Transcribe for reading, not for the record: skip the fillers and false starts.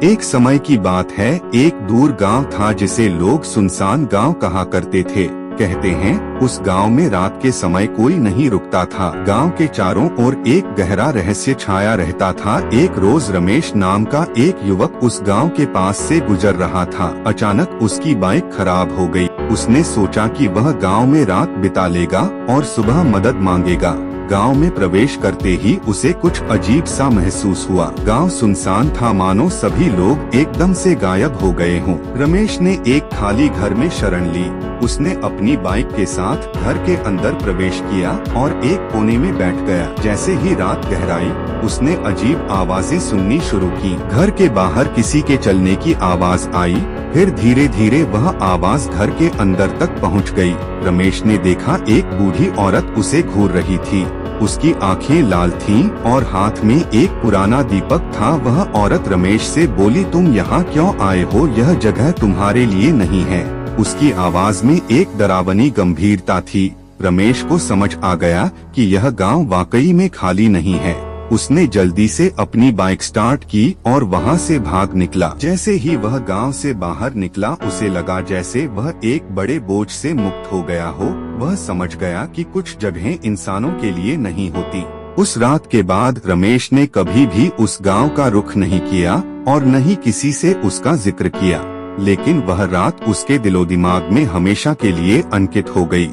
एक समय की बात है, एक दूर गांव था जिसे लोग सुनसान गांव कहा करते थे। कहते हैं उस गांव में रात के समय कोई नहीं रुकता था। गांव के चारों ओर एक गहरा रहस्य छाया रहता था। एक रोज रमेश नाम का एक युवक उस गांव के पास से गुजर रहा था। अचानक उसकी बाइक खराब हो गई। उसने सोचा कि वह गांव में रात बिता लेगा और सुबह मदद मांगेगा। गांव में प्रवेश करते ही उसे कुछ अजीब सा महसूस हुआ। गांव सुनसान था, मानो सभी लोग एकदम से गायब हो गए हों। रमेश ने एक खाली घर में शरण ली। उसने अपनी बाइक के साथ घर के अंदर प्रवेश किया और एक कोने में बैठ गया। जैसे ही रात गहराई, उसने अजीब आवाजें सुननी शुरू की। घर के बाहर किसी के चलने की आवाज आई। फिर धीरे धीरे वह आवाज घर के अंदर तक पहुंच गई। रमेश ने देखा एक बूढ़ी औरत उसे घूर रही थी। उसकी आंखें लाल थीं और हाथ में एक पुराना दीपक था। वह औरत रमेश से बोली, तुम यहाँ क्यों आए हो? यह जगह तुम्हारे लिए नहीं है। उसकी आवाज में एक डरावनी गंभीरता थी। रमेश को समझ आ गया कि यह गांव वाकई में खाली नहीं है। उसने जल्दी से अपनी बाइक स्टार्ट की और वहां से भाग निकला। जैसे ही वह गांव से बाहर निकला, उसे लगा जैसे वह एक बड़े बोझ से मुक्त हो गया हो। वह समझ गया कि कुछ जगहें इंसानों के लिए नहीं होती। उस रात के बाद रमेश ने कभी भी उस गांव का रुख नहीं किया और न ही किसी से उसका जिक्र किया। लेकिन वह रात उसके दिलो दिमाग में हमेशा के लिए अंकित हो गई।